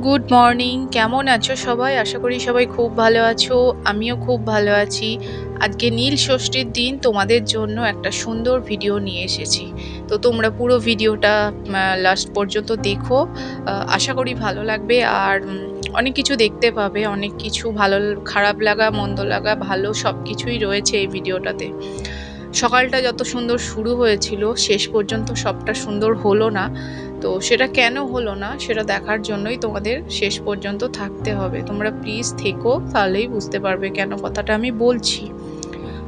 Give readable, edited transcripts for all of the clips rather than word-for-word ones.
Good morning. কেমন আছো সবাই? আশা করি সবাই খুব ভালো আছো। আমিও খুব ভালো আছি। আজকে নীল ষষ্ঠীর দিন তোমাদের জন্য একটা সুন্দর ভিডিও নিয়ে এসেছি। তো তোমরা পুরো ভিডিওটা লাস্ট পর্যন্ত দেখো। আশা করি ভালো লাগবে। আর অনেক কিছু দেখতে পাবে, অনেক কিছু ভালো খারাপ লাগা মন্দ লাগা ভালো সব কিছুই রয়েছে এই ভিডিওটাতে। সকালটা যত সুন্দর শুরু হয়েছিল শেষ পর্যন্ত সবটা সুন্দর হলো না। তো সেটা কেন হলো না সেটা দেখার জন্যই তোমাদের শেষ পর্যন্ত থাকতে হবে। তোমরা প্লিজ থেকো, তাহলেই বুঝতে পারবে কেন কথাটা আমি বলছি।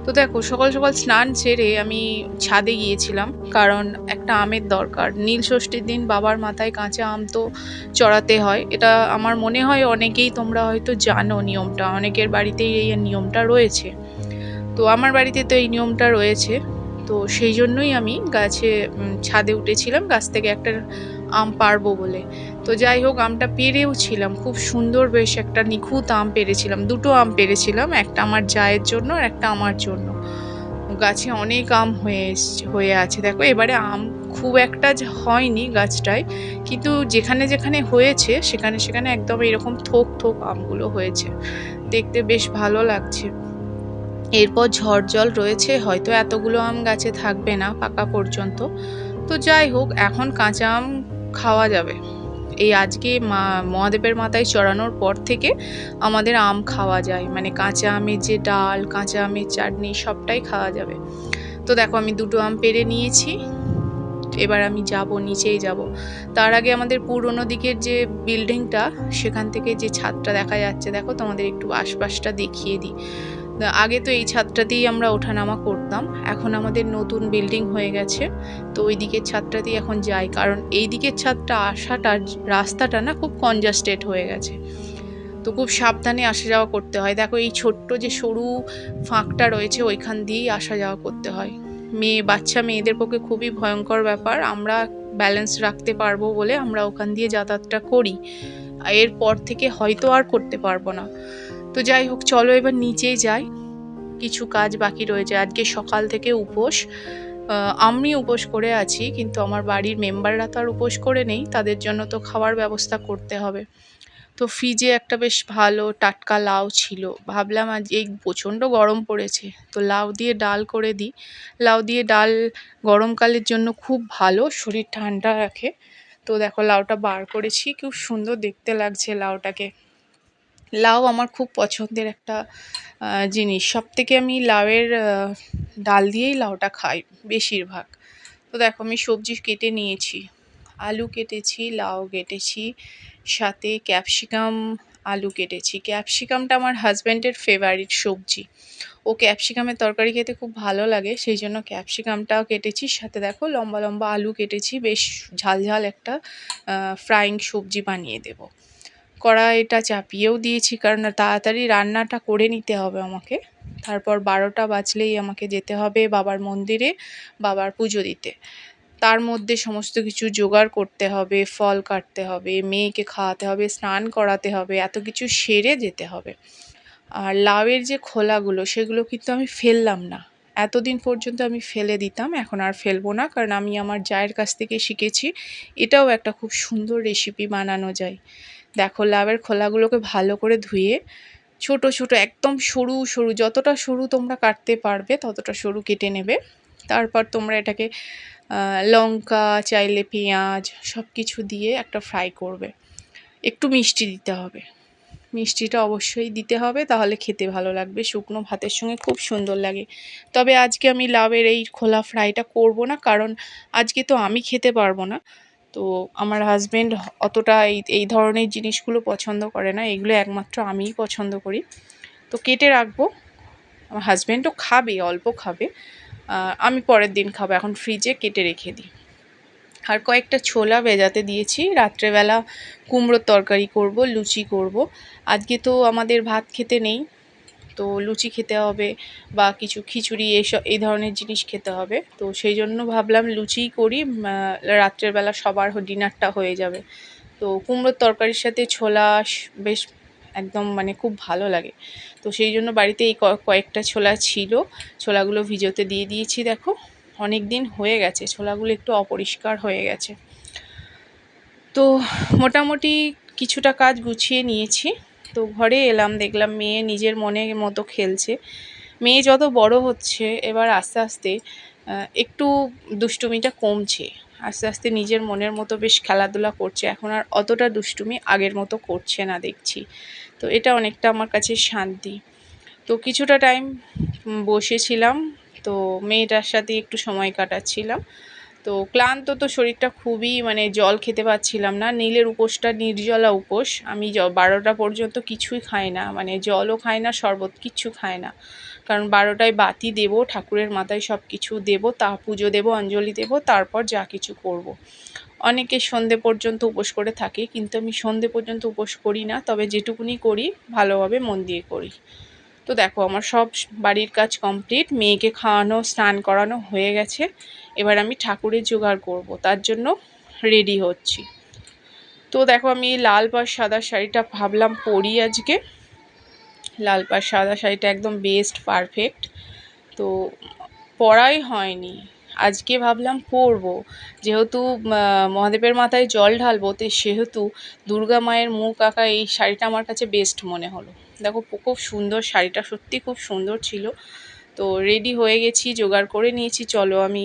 তো দেখো, সকাল সকাল স্নান সেরে আমি ছাদে গিয়েছিলাম, কারণ একটা আমের দরকার। নীল ষষ্ঠীর দিন বাবার মাথায় কাঁচা আম তো চড়াতে হয়। এটা আমার মনে হয় অনেকেই তোমরা হয়তো জানো নিয়মটা, অনেকের বাড়িতেই এই নিয়মটা রয়েছে। তো আমার বাড়িতে তো এই নিয়মটা রয়েছে। তো সেই জন্যই আমি গাছে ছাদে উঠেছিলাম গাছ থেকে একটা আম পারবো বলে। তো যাই হোক, আমটা পেরেও ছিলাম, খুব সুন্দর বেশ একটা নিখুঁত আম পেরেছিলাম। দুটো আম পেরেছিলাম, একটা আমার জায়ের জন্য আর একটা আমার জন্য। গাছে অনেক আম হয়ে আছে। দেখো এবারে আম খুব একটা হয়নি গাছটায়, কিন্তু যেখানে যেখানে হয়েছে সেখানে সেখানে একদম এরকম থোক থোক আমগুলো হয়েছে। দেখতে বেশ ভালো লাগছে। এরপর ঝড় জল রয়েছে, হয়তো এতগুলো আম গাছে থাকবে না পাকা পর্যন্ত। তো যাই হোক, এখন কাঁচা আম খাওয়া যাবে। এই আজকে মহাদেবের মাথায় চড়ানোর পর থেকে আমাদের আম খাওয়া যায়, মানে কাঁচা আমের যে ডাল, কাঁচা আমের চাটনি সবটাই খাওয়া যাবে। তো দেখো, আমি দুটো আম পেড়ে নিয়েছি। এবার আমি যাব, নিচেই যাব। তার আগে আমাদের পুরোনো দিকের যে বিল্ডিংটা, সেখান থেকে যে ছাদটা দেখা যাচ্ছে, দেখো তোমাদের একটু আশপাশটা দেখিয়ে দিই। আগে তো এই ছাদটাতেই আমরা ওঠানামা করতাম, এখন আমাদের নতুন বিল্ডিং হয়ে গেছে। তো ওই দিকের ছাদটাতেই এখন যাই, কারণ এই দিকের ছাদটা আসাটা রাস্তাটা না খুব কনজাস্টেড হয়ে গেছে। তো খুব সাবধানে আসা যাওয়া করতে হয়। দেখো এই ছোট্ট যে সরু ফাঁকটা রয়েছে ওইখান দিয়েই আসা যাওয়া করতে হয়। বাচ্চা মেয়েদের পক্ষে খুবই ভয়ঙ্কর ব্যাপার। আমরা ব্যালেন্স রাখতে পারবো বলে আমরা ওখান দিয়ে যাতায়াতটা করি, এরপর থেকে হয়তো আর করতে পারবো না। তো যাই হোক, চলো এবার নিচেই যাই। কিছু কাজ বাকি রয়েছে। আজকে সকাল থেকে উপোস। আমি উপোস করে আছি, কিন্তু আমার বাড়ির মেম্বাররা তো আর উপোস করে নেই, তাদের জন্য তো খাওয়ার ব্যবস্থা করতে হবে। তো ফ্রিজে একটা বেশ ভালো টাটকা লাউ ছিল, ভাবলাম আজ এই প্রচণ্ড গরম পড়েছে, তো লাউ দিয়ে ডাল করে দিই। লাউ দিয়ে ডাল গরমকালের জন্য খুব ভালো, শরীর ঠান্ডা রাখে। তো দেখো লাউটা বার করেছি, খুব সুন্দর দেখতে লাগছে লাউটাকে। লাউ আমার খুব পছন্দের একটা জিনিস। সবথেকে আমি লাউয়ের ডাল দিয়েই লাউটা খাই বেশিরভাগ। তো দেখো আমি সবজি কেটে নিয়েছি, আলু কেটেছি, লাউ কেটেছি, সাথে ক্যাপসিকাম আলু কেটেছি। ক্যাপসিকামটা আমার হাজব্যান্ডের ফেভারিট সবজি, ও ক্যাপসিকামের তরকারি খেতে খুব ভালো লাগে, সেই জন্য ক্যাপসিকামটাও কেটেছি। সাথে দেখো লম্বা লম্বা আলু কেটেছি, বেশ ঝাল ঝাল একটা ফ্রাইং সবজি বানিয়ে দেবো। কড়াইটা চাপিয়েও দিয়েছি, কারণ তাড়াতাড়ি রান্নাটা করে নিতে হবে আমাকে। তারপর 12টা বাজলেই আমাকে যেতে হবে বাবার মন্দিরে, বাবার পুজো দিতে। তার মধ্যে সমস্ত কিছু জোগাড় করতে হবে, ফল কাটতে হবে, মেয়েকে খাওয়াতে হবে, স্নান করাতে হবে, এত কিছু সেরে যেতে হবে। আর লাউয়ের যে খোলাগুলো সেগুলো কিন্তু আমি ফেললাম না। এতদিন পর্যন্ত আমি ফেলে দিতাম, এখন আর ফেলবো না, কারণ আমি আমার জায়ের কাছ থেকে শিখেছি এটাও একটা খুব সুন্দর রেসিপি বানানো যায়। দেখো লাউয়ের খোলাগুলোকে ভালো করে ধুয়ে ছোট ছোট একদম সরু সরু, যতটা সরু তোমরা কাটতে পারবে ততটা সরু কেটে নেবে। তারপর তোমরা এটাকে লঙ্কা, চাইলে পেঁয়াজ সব কিছু দিয়ে একটা ফ্রাই করবে। একটু মিষ্টি দিতে হবে, মিষ্টিটা অবশ্যই দিতে হবে, তাহলে খেতে ভালো লাগবে, শুকনো ভাতের সঙ্গে খুব সুন্দর লাগে। তবে আজকে আমি লাউয়ের এই খোলা ফ্রাইটা করব না, কারণ আজকে তো আমি খেতে পারবো না। তো আমার হাজব্যান্ড অতটা এই ধরনের জিনিসগুলো পছন্দ করে না, এগুলো একমাত্র আমিই পছন্দ করি। তো কেটে রাখবো, আমার হাজব্যান্ডও খাবে, অল্প খাবে, আমি পরের দিন খাবো, এখন ফ্রিজে কেটে রেখে দিই। আর কয়েকটা ছোলা ভেজাতে দিয়েছি, রাত্রেবেলা কুমড়োর তরকারি করব, লুচি করব। আজকে তো আমাদের ভাত খেতে নেই, তো লুচি খেতে হবে বা কিছু খিচুড়ি এই ধরনের জিনিস খেতে হবে। তো সেই জন্য ভাবলাম লুচিই করি, রাত্রের বেলা সবার ডিনারটা হয়ে যাবে। তো কুমড়োর তরকারির সাথে ছোলা বেশ একদম মানে খুব ভালো লাগে। তো সেই জন্য বাড়িতে এই কয়েকটা ছোলা ছিল, ছোলাগুলো ভিজোতে দিয়ে দিয়েছি। দেখো অনেক দিন হয়ে গেছে, ছোলাগুলো একটু অপরিষ্কার হয়ে গেছে। তো মোটামুটি কিছুটা কাজ গুছিয়ে নিয়েছি। তো ঘরে এলাম, দেখলাম মেয়ে নিজের মনের মতো খেলছে। মেয়ে যত বড় হচ্ছে এবার আস্তে আস্তে একটু দুষ্টুমিটা কমছে, আস্তে আস্তে নিজের মনের মতো বেশ খেলাধুলা করছে। এখন আর অতটা দুষ্টুমি আগের মতো করছে না দেখছি। তো এটা অনেকটা আমার কাছে শান্তি। তো কিছুটা টাইম বসেছিলাম, তো মেয়েটার সাথে একটু সময় কাটাচ্ছিলাম। তো ক্লান্ত তো শরীরটা খুবই, মানে জল খেতে পাচ্ছিলাম না। নীলের উপোসটা নির্জলা উপোস। আমি 12টা পর্যন্ত কিছুই খাই না, মানে জলও খাই না, শরবত কিচ্ছু খাই না। কারণ 12টায় বাতি দেবো, ঠাকুরের মাথায় সব কিছু দেবো, তা পুজো দেবো, অঞ্জলি দেবো, তারপর যা কিছু করব। অনেকে সন্ধে পর্যন্ত উপোস করে থাকে, কিন্তু আমি সন্ধে পর্যন্ত উপোস করি না, তবে যেটুকুনি করি ভালোভাবে মন দিয়ে করি। তো দেখো আমার সব বাড়ির কাজ কমপ্লিট, মেয়েকে খাওয়ানো স্নান করানো হয়ে গেছে। এবার আমি ঠাকুরের জোগাড় করব, তার জন্য রেডি হচ্ছি। তো দেখো আমি লাল পাড় সাদা শাড়িটা ভাবলাম পরি আজকে। লাল পাড় সাদা শাড়িটা একদম বেস্ট, পারফেক্ট। তো পরাই হয়নি, আজকে ভাবলাম পরবো। যেহেতু মহাদেবের মাথায় জল ঢালবো, তো সেহেতু দুর্গা মায়ের মুখ আঁকা এই শাড়িটা আমার কাছে বেস্ট মনে হলো। দেখো খুব সুন্দর শাড়িটা, সত্যি খুব সুন্দর ছিল। তো রেডি হয়ে গেছি, জোগাড় করে নিয়েছি, চলো আমি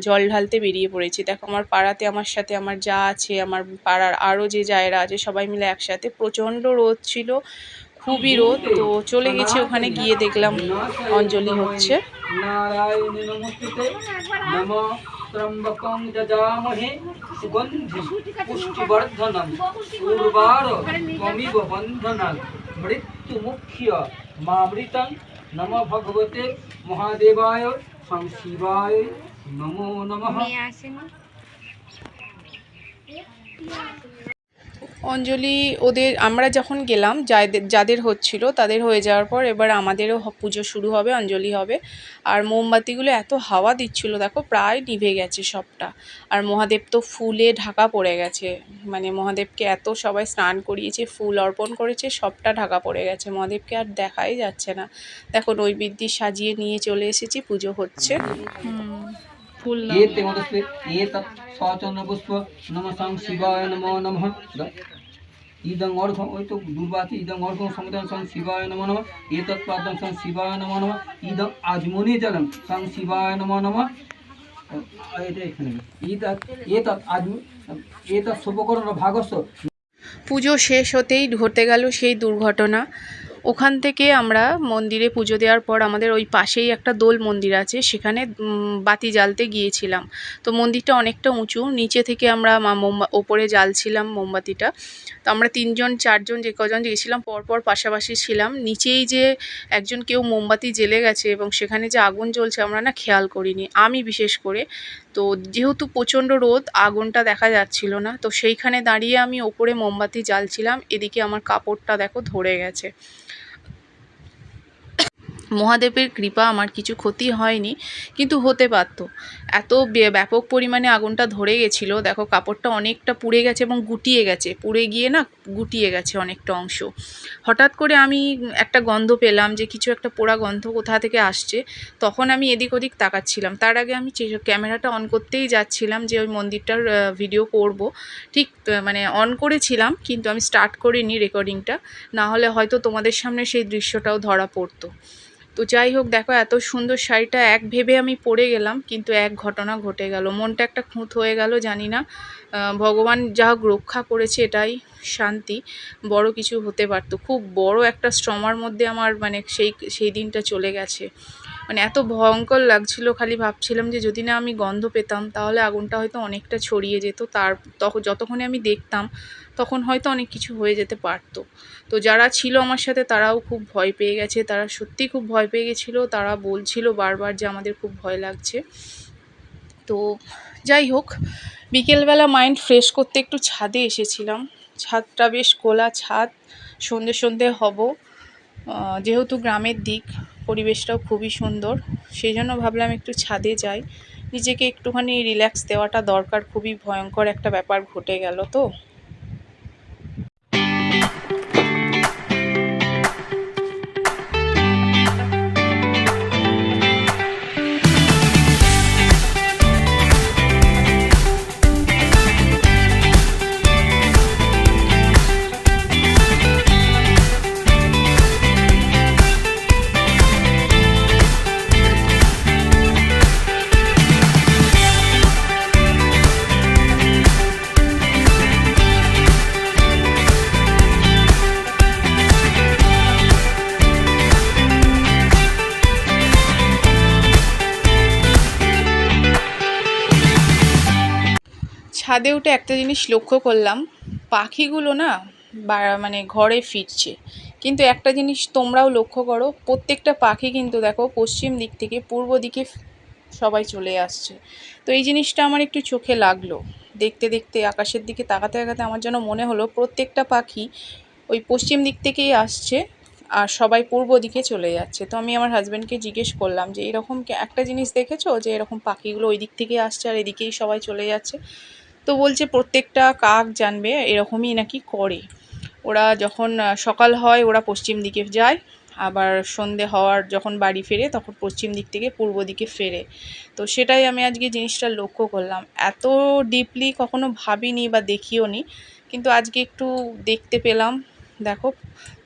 জল ঢালতে বেরিয়ে পড়েছি। দেখো আমার পাড়াতে আমার সাথে আমার যা আছে, আমার পাড়ার আরও যে জায়েরা আছে, সবাই মিলে একসাথে। প্রচণ্ড রোদ ছিল, খুবই রোদ। তো চলে গেছি ওখানে, গিয়ে দেখলাম অঞ্জলি হচ্ছে। নারায়ণী নমস্তুতে নমঃ ত্রম্বকং যজামহে সুগন্ধিং পুষ্টিবর্ধনং উর্বারকমিব বন্ধনাৎ মৃত্যুমুখ্য মামৃতং নমঃ ভগবতে মহাদেবায় স্বং শিবায় নমো নমঃ। অঞ্জলি ওদের, আমরা যখন গেলাম, যাদের হচ্ছিল তাদের হয়ে যাওয়ার পর এবার আমাদেরও পুজো শুরু হবে, অঞ্জলি হবে। আর মোমবাতিগুলো এত হাওয়া দিচ্ছিল, দেখো প্রায় নিভে গেছে সবটা। আর মহাদেব তো ফুলে ঢাকা পড়ে গেছে, মানে মহাদেবকে এত সবাই স্নান করিয়েছে, ফুল অর্পণ করেছে, সবটা ঢাকা পড়ে গেছে, মহাদেবকে আর দেখাই যাচ্ছে না। দেখো নৈবেদ্য সাজিয়ে নিয়ে চলে এসেছি, পুজো হচ্ছে। ফুল শিবায় নমো নমঃ। ইদং অর্ঘ্যং, ওই তো দুর্বাতি, ইদং অর্ঘ্যং সমুদং সং শিবায় নমো নমঃ। এতৎ পাদং সং শিবায় নমো নমঃ। ইদং আজমনি জলম সং শিবায় নমো নমঃ। এটা এখানে এতৎ শুভকরণ ভাগস্য। পুজো শেষ হতেই ঘটে গেল সেই দুর্ঘটনা। ওখান থেকে আমরা মন্দিরে পুজো দেওয়ার পর আমাদের ওই পাশেই একটা দোল মন্দির আছে, সেখানে বাতি জ্বালতে গিয়েছিলাম। তো মন্দিরটা অনেকটা উঁচু, নিচে থেকে আমরা ওপরে জ্বালছিলাম মোমবাতিটা। তো আমরা 3জন 4জন যে কজন গিয়েছিলাম পরপর পাশাপাশি ছিলাম। নিচেই যে একজন কেউ মোমবাতি জ্বেলে গেছে এবং সেখানে যে আগুন জ্বলছে আমরা না খেয়াল করিনি, আমি বিশেষ করে। তো যেহেতু প্রচণ্ড রোদ, আগুনটা দেখা যাচ্ছিল না, তো সেইখানে দাঁড়িয়ে আমি ওপরে মোমবাতি জ্বালছিলাম, এদিকে আমার কাপড়টা দেখো ধরে গেছে। মহাদেবের কৃপা আমার কিছু ক্ষতি হয়নি, কিন্তু হতে পারত। এত ব্যাপক পরিমাণে আগুনটা ধরে গেছিলো, দেখো কাপড়টা অনেকটা পুড়ে গেছে এবং গুটিয়ে গেছে, পুড়ে গিয়ে না গুটিয়ে গেছে অনেকটা অংশ। হঠাৎ করে আমি একটা গন্ধ পেলাম, যে কিছু একটা পোড়া গন্ধ কোথা থেকে আসছে। তখন আমি এদিক ওদিক তাকাচ্ছিলাম, তার আগে আমি ক্যামেরাটা অন করতেই যাচ্ছিলাম যে ওই মন্দিরটার ভিডিও করব। ঠিক মানে অন করেছিলাম, কিন্তু আমি স্টার্ট করিনি রেকর্ডিংটা, না হলে হয়তো তোমাদের সামনে সেই দৃশ্যটাও ধরা পড়তো। তো যাই হোক, দেখো এত সুন্দর শাড়িটা এক ভেবে আমি পরে গেলাম, কিন্তু এক ঘটনা ঘটে গেল, মনটা একটা খুঁত হয়ে গেল। জানি না, ভগবান যা হোক রক্ষা করেছে, এটাই শান্তি। বড় কিছু হতে পারতো, খুব বড় একটা স্ট্রমার মধ্যে আমার মানে সেই দিনটা চলে গেছে। মানে এত ভয়ঙ্কর লাগছিল, খালি ভাবছিলাম যে যদি না আমি গন্ধ পেতাম, তাহলে আগুনটা হয়তো অনেকটা ছড়িয়ে যেত। তখন যতক্ষণে আমি দেখতাম, তখন হয়তো অনেক কিছু হয়ে যেতে পারতো। তো যারা ছিল আমার সাথে তারাও খুব ভয় পেয়ে গেছে, তারা সত্যি খুব ভয় পেয়ে গেছিলো। তারা বলছিল বারবার যে আমাদের খুব ভয় লাগছে। তো যাই হোক, বিকেলবেলা মাইন্ড ফ্রেশ করতে একটু ছাদে এসেছিলাম। ছাদটা বেশ খোলা ছাদ, সন্ধে সন্ধে হব, যেহেতু গ্রামের দিক, পরিবেশটাও খুবই সুন্দর, সেই জন্য ভাবলাম একটু ছাদে যাই, নিজেকে একটুখানি রিল্যাক্স দেওয়াটা দরকার। খুবই ভয়ঙ্কর একটা ব্যাপার ঘটে গেল তো। ছাদে উঠে একটা জিনিস লক্ষ্য করলাম, পাখিগুলো না মানে ঘরে ফিরছে। কিন্তু একটা জিনিস তোমরাও লক্ষ্য করো, প্রত্যেকটা পাখি কিন্তু দেখো পশ্চিম দিক থেকে পূর্ব দিকে সবাই চলে আসছে। তো এই জিনিসটা আমার একটু চোখে লাগলো। দেখতে দেখতে আকাশের দিকে তাকাতে তাকাতে আমার যেন মনে হলো প্রত্যেকটা পাখি ওই পশ্চিম দিক থেকেই আসছে আর সবাই পূর্ব দিকে চলে যাচ্ছে। তো আমি আমার হাজব্যান্ডকে জিজ্ঞেস করলাম যে এরকম একটা জিনিস দেখেছো যে এরকম পাখিগুলো ওই দিক থেকে আসছে আর এদিকেই সবাই চলে যাচ্ছে? তো বলছে প্রত্যেকটা কাক জানবে এরকমই নাকি করে। ওরা যখন সকাল হয় ওরা পশ্চিম দিকে যায়, আবার সন্ধে হওয়ার যখন বাড়ি ফেরে তখন পশ্চিম দিক থেকে পূর্ব দিকে ফেরে। তো সেটাই আমি আজকে জিনিসটা লক্ষ্য করলাম। এত ডিপলি কখনো ভাবিনি বা দেখিও নি, কিন্তু আজকে একটু দেখতে পেলাম। দেখো,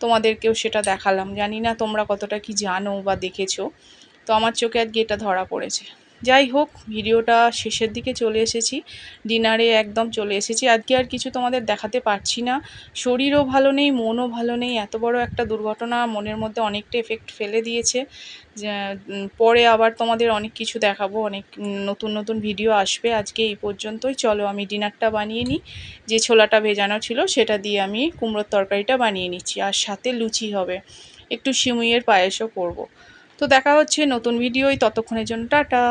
তোমাদেরকেও সেটা দেখালাম। জানি না তোমরা কতটা কি জানো বা দেখেছো। তো আমার চোখে আজকে এটা ধরা পড়েছে। যাই হোক, ভিডিওটা শেষের দিকে চলে এসেছি, ডিনারে একদম চলে এসেছি। আজকে আর কিছু তোমাদের দেখাতে পারছি না, শরীরও ভালো নেই, মনও ভালো নেই। এত বড় একটা দুর্ঘটনা মনের মধ্যে অনেকটা এফেক্ট ফেলে দিয়েছে। যে পরে আবার তোমাদের অনেক কিছু দেখাবো, অনেক নতুন নতুন ভিডিও আসবে। আজকে এই পর্যন্তই, চলো আমি ডিনারটা বানিয়ে নিই। যে ছোলাটা ভেজানো ছিল সেটা দিয়ে আমি কুমড়োর তরকারিটা বানিয়ে নিচ্ছি, আর সাথে লুচি হবে, একটু সিমুইয়ের পায়েসও করব। তো দেখা হচ্ছে নতুন ভিডিওয়, ততক্ষণের জন্য টাটা।